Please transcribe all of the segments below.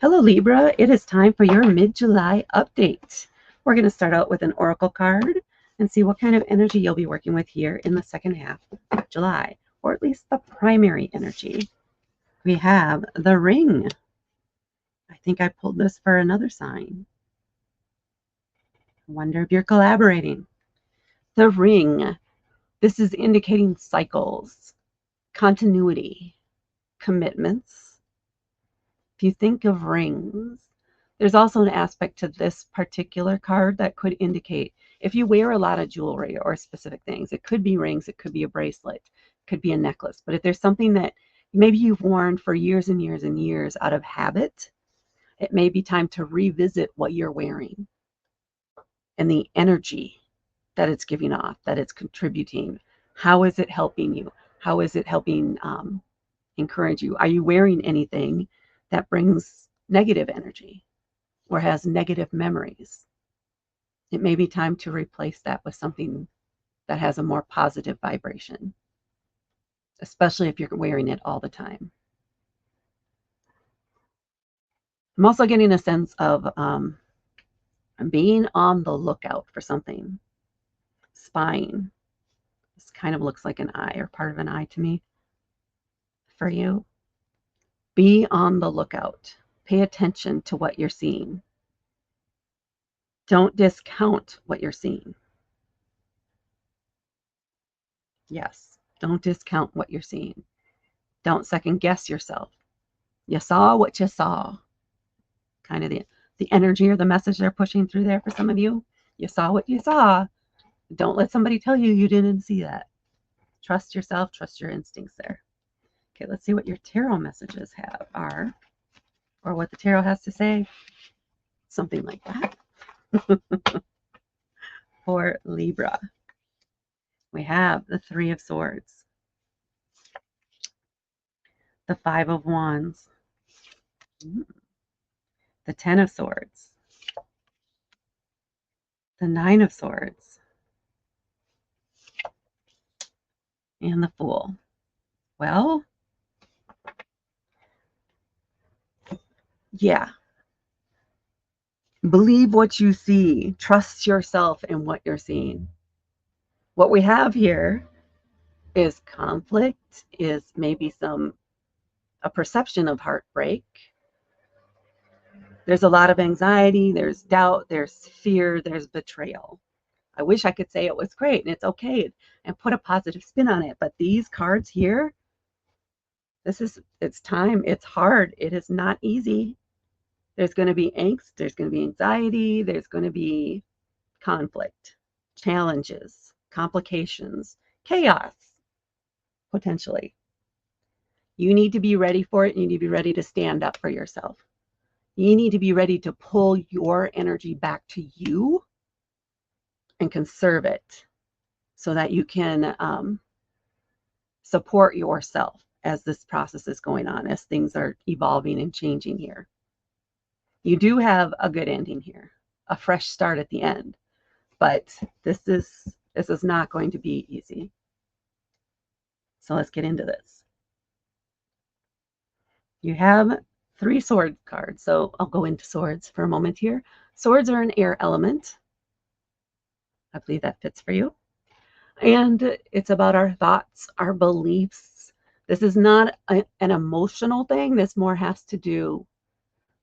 Hello Libra, it is time for your mid-July update. We're going to start out with an oracle card and see what kind of energy you'll be working with here in the second half of July, or at least the primary energy. We have the Ring. I think I pulled this for another sign. I wonder if you're collaborating. The Ring. This is indicating cycles, continuity, commitments. If you think of rings, there's also an aspect to this particular card that could indicate if you wear a lot of jewelry or specific things. It could be rings, it could be a bracelet, it could be a necklace. But if there's something that maybe you've worn for years and years and years out of habit, it may be time to revisit what you're wearing and the energy that it's giving off, that it's contributing. How is it helping you? How is it helping encourage you? Are you wearing anything that brings negative energy or has negative memories? It may be time to replace that with something that has a more positive vibration, especially if you're wearing it all the time. I'm also getting a sense of being on the lookout for something. Spying. This kind of looks like an eye or part of an eye to me. For you, be on the lookout. Pay attention to what you're seeing. Don't discount what you're seeing. Yes, don't discount what you're seeing. Don't second guess yourself. You saw what you saw. Kind of the energy or the message they're pushing through there for some of you. You saw what you saw. Don't let somebody tell you you didn't see that. Trust yourself, trust your instincts there. Okay, let's see what your tarot messages are, or what the tarot has to say. Something like that. For Libra, we have the Three of Swords, the Five of Wands, the Ten of Swords, the Nine of Swords, and the Fool. Well, yeah. Believe what you see. Trust yourself in what you're seeing. What we have here is conflict, is maybe a perception of heartbreak. There's a lot of anxiety, there's doubt, there's fear, there's betrayal. I wish I could say it was great and it's okay and put a positive spin on it, but these cards here, it's time, it's hard, it is not easy. There's going to be angst, there's going to be anxiety, there's going to be conflict, challenges, complications, chaos, potentially. You need to be ready for it. You need to be ready to stand up for yourself. You need to be ready to pull your energy back to you and conserve it so that you can support yourself as this process is going on, as things are evolving and changing here. You do have a good ending here, a fresh start at the end, but this is not going to be easy. So let's get into this. You have three sword cards, so I'll go into swords for a moment here. Swords are an air element. I believe that fits for you. And it's about our thoughts, our beliefs. This is not an emotional thing. This more has to do,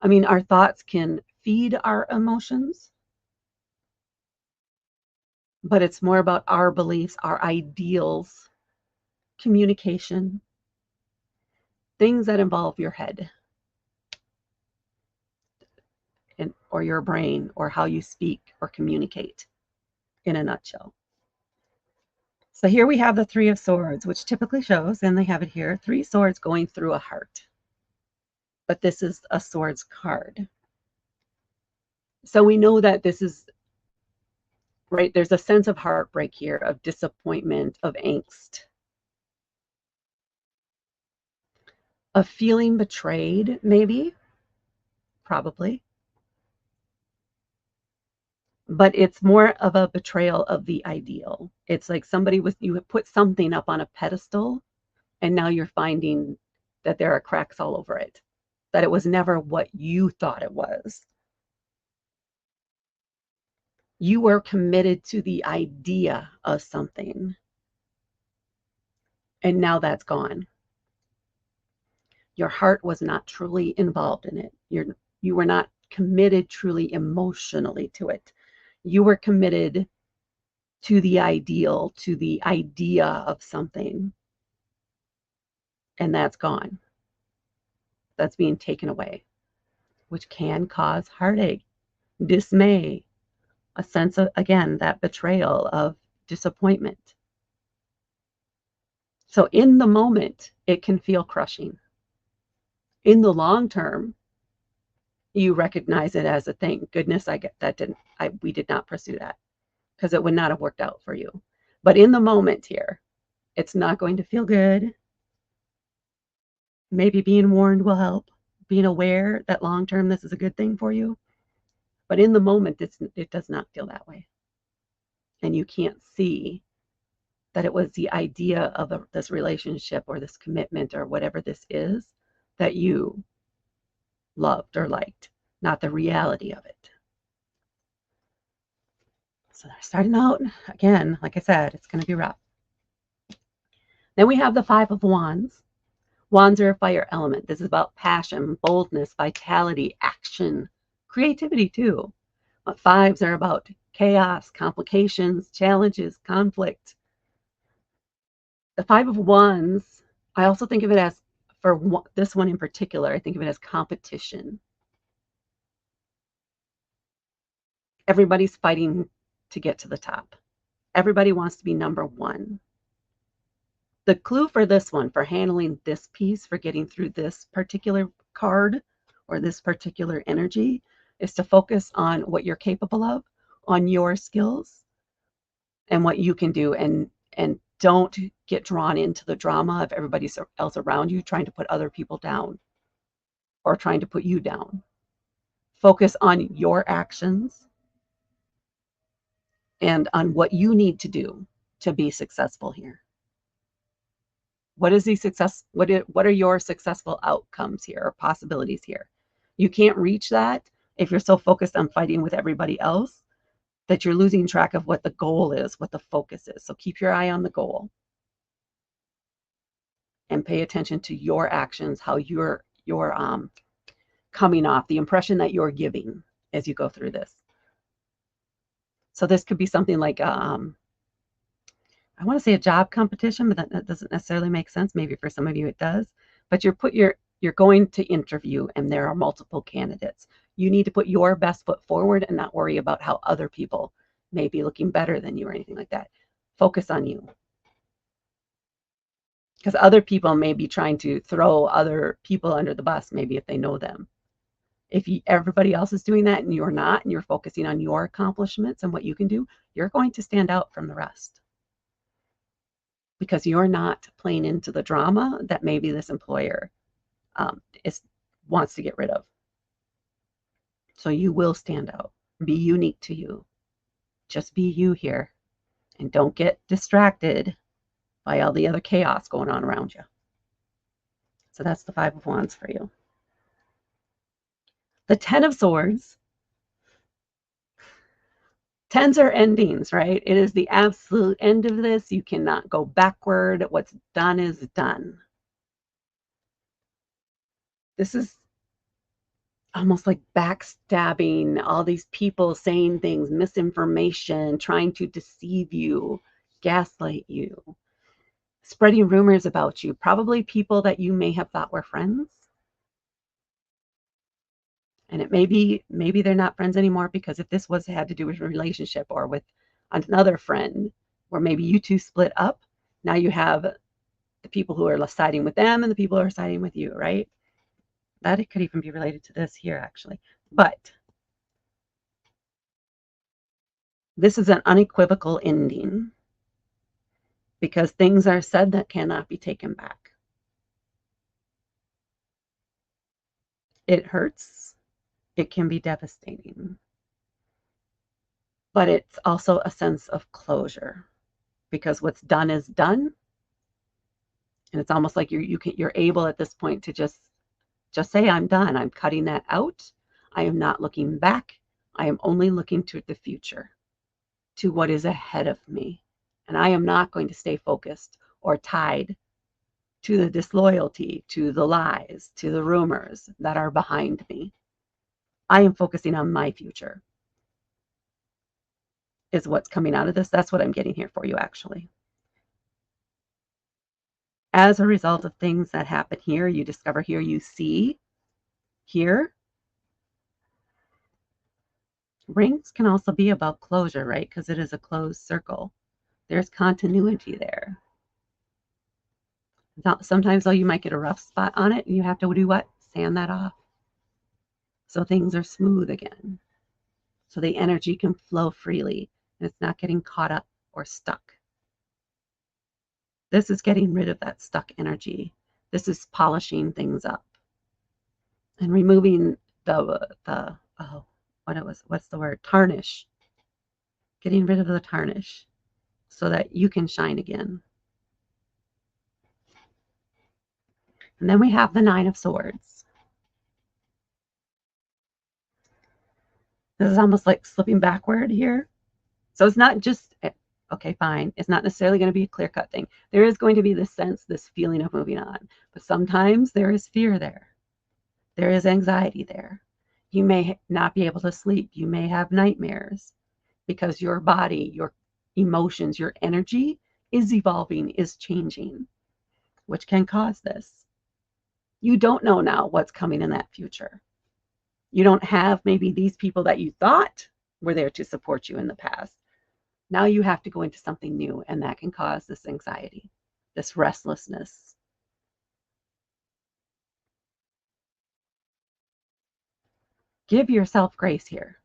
our thoughts can feed our emotions, but it's more about our beliefs, our ideals, communication, things that involve your head or your brain, or how you speak or communicate in a nutshell. So here we have the Three of Swords, which typically shows, and they have it here, three swords going through a heart. But this is a swords card. So we know that this is, right, there's a sense of heartbreak here, of disappointment, of angst, of feeling betrayed, maybe, probably. But it's more of a betrayal of the ideal. It's like you have put something up on a pedestal, and now you're finding that there are cracks all over it. that it was never what you thought it was. You were committed to the idea of something, and now that's gone. Your heart was not truly involved in it. You were not committed truly emotionally to it. You were committed to the ideal, to the idea of something, and that's gone. That's being taken away, which can cause heartache, dismay, a sense of, again, that betrayal of disappointment. So in the moment, it can feel crushing. In the long term, you recognize it as a thank goodness we did not pursue that, because it would not have worked out for you. But in the moment here, it's not going to feel good. Maybe being warned will help, being aware that long term this is a good thing for you. But in the moment, it does not feel that way. And you can't see that it was the idea of this relationship or this commitment or whatever this is that you loved or liked, not the reality of it. So they're starting out, again, like I said, it's going to be rough. Then we have the Five of Wands. Wands are a fire element. This is about passion, boldness, vitality, action, creativity too. But fives are about chaos, complications, challenges, conflict. The Five of Wands, I also think of it as, for this one in particular, I think of it as competition. Everybody's fighting to get to the top. Everybody wants to be number one. The clue for this one, for handling this piece, for getting through this particular card or this particular energy, is to focus on what you're capable of, on your skills and what you can do, and don't get drawn into the drama of everybody else around you trying to put other people down or trying to put you down. Focus on your actions and on what you need to do to be successful here. What is the success? What are your successful outcomes here or possibilities here? You can't reach that if you're so focused on fighting with everybody else that you're losing track of what the goal is, what the focus is. So keep your eye on the goal and pay attention to your actions, how you're coming off, the impression that you're giving as you go through this. So this could be something like I want to say a job competition, but that doesn't necessarily make sense. Maybe for some of you it does. But you're going to interview and there are multiple candidates. You need to put your best foot forward and not worry about how other people may be looking better than you or anything like that. Focus on you. Because other people may be trying to throw other people under the bus, maybe if they know them. If everybody else is doing that and you're not, and you're focusing on your accomplishments and what you can do, you're going to stand out from the rest. Because you're not playing into the drama that maybe this employer wants to get rid of. So you will stand out. Be unique to you. Just be you here. And don't get distracted by all the other chaos going on around you. So that's the Five of Wands for you. The Ten of Swords. Tens are endings, right? It is the absolute end of this. You cannot go backward. What's done is done. This is almost like backstabbing, all these people saying things, misinformation, trying to deceive you, gaslight you, spreading rumors about you, probably people that you may have thought were friends. And it maybe they're not friends anymore, because if this had to do with a relationship or with another friend, or maybe you two split up, now you have the people who are siding with them and the people who are siding with you, right? That it could even be related to this here, actually. But this is an unequivocal ending, because things are said that cannot be taken back. It hurts. It can be devastating. But it's also a sense of closure, because what's done is done. And it's almost like you're able at this point to just Just say, I'm done. I'm cutting that out. I am not looking back. I am only looking to the future, to what is ahead of me. And I am not going to stay focused or tied to the disloyalty, to the lies, to the rumors that are behind me. I am focusing on my future, is what's coming out of this. That's what I'm getting here for you, actually. As a result of things that happen here, you discover here, you see here. Rings can also be about closure, right? Because it is a closed circle. There's continuity there. Sometimes, though, you might get a rough spot on it, and you have to do what? Sand that off. So things are smooth again. So the energy can flow freely, and it's not getting caught up or stuck. This is getting rid of that stuck energy. This is polishing things up and removing what's the word? Tarnish. Getting rid of the tarnish so that you can shine again. And then we have the Nine of Swords. This is almost like slipping backward here. So it's not just, okay, fine. It's not necessarily going to be a clear-cut thing. There is going to be this sense, this feeling of moving on. But sometimes there is fear there. There is anxiety there. You may not be able to sleep. You may have nightmares because your body, your emotions, your energy is evolving, is changing, which can cause this. You don't know now what's coming in that future. You don't have maybe these people that you thought were there to support you in the past. Now you have to go into something new, and that can cause this anxiety, this restlessness. Give yourself grace here.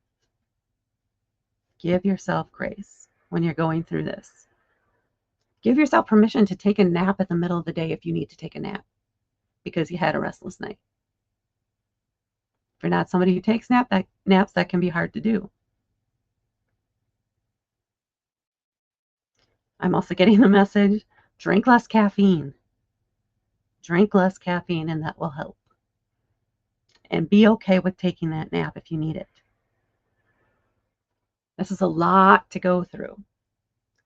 Give yourself grace when you're going through this. Give yourself permission to take a nap at the middle of the day if you need to take a nap because you had a restless night. If you're not somebody who takes naps, that can be hard to do. I'm also getting the message, drink less caffeine. Drink less caffeine, and that will help. And be okay with taking that nap if you need it. This is a lot to go through.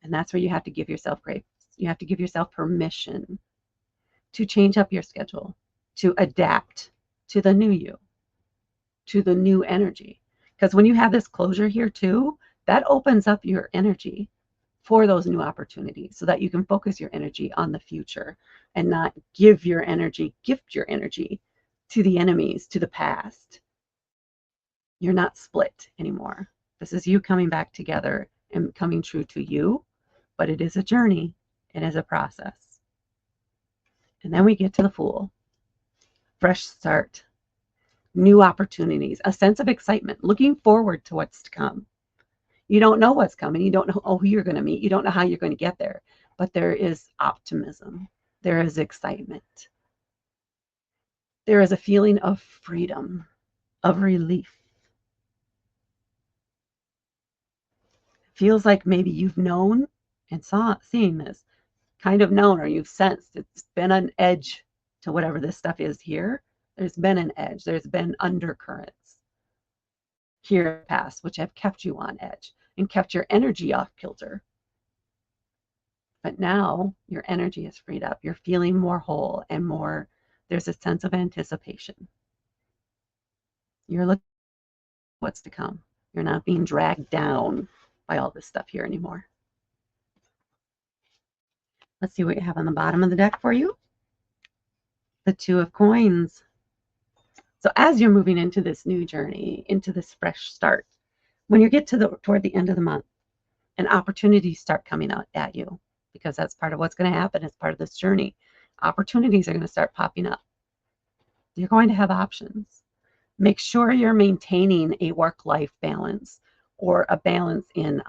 And that's where you have to give yourself grace. You have to give yourself permission to change up your schedule, to adapt to the new you, to the new energy. Because when you have this closure here too, that opens up your energy for those new opportunities so that you can focus your energy on the future and not gift your energy to the enemies, to the past. You're not split anymore. This is you coming back together and coming true to you, but it is a journey. It is a process. And then we get to the Fool. Fresh start, new opportunities, a sense of excitement, looking forward to what's to come. You don't know what's coming. You don't know who you're going to meet. You don't know how you're going to get there. But there is optimism. There is excitement. There is a feeling of freedom, of relief. Feels like maybe you've known and seeing this, kind of known, or you've sensed it's been an edge to whatever this stuff is here. There's been an edge. There's been undercurrents here in the past, which have kept you on edge and kept your energy off kilter. But now your energy is freed up. You're feeling more whole and more, there's a sense of anticipation. You're looking at what's to come. You're not being dragged down by all this stuff here anymore. Let's see what you have on the bottom of the deck for you. The Two of Coins. So as you're moving into this new journey, into this fresh start, when you get to toward the end of the month, and opportunities start coming out at you, because that's part of what's going to happen as part of this journey. Opportunities are going to start popping up. You're going to have options. Make sure you're maintaining a work-life balance or a balance in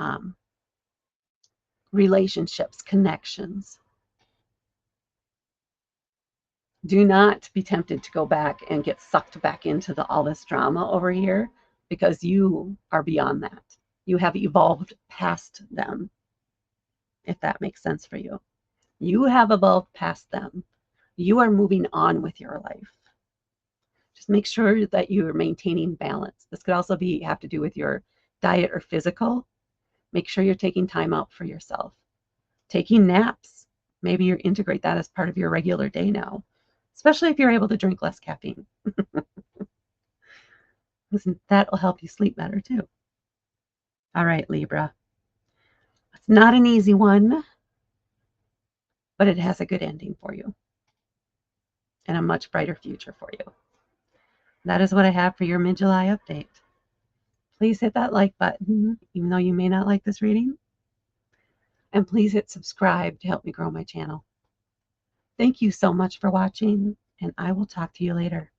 relationships, connections. Do not be tempted to go back and get sucked back into all this drama over here, because you are beyond that. You have evolved past them, if that makes sense for you. You have evolved past them. You are moving on with your life. Just make sure that you are maintaining balance. This could also have to do with your diet or physical. Make sure you're taking time out for yourself. Taking naps. Maybe you integrate that as part of your regular day now, especially if you're able to drink less caffeine. That will help you sleep better too. All right, Libra. It's not an easy one, but it has a good ending for you and a much brighter future for you. That is what I have for your mid-July update. Please hit that like button, even though you may not like this reading. And please hit subscribe to help me grow my channel. Thank you so much for watching, and I will talk to you later.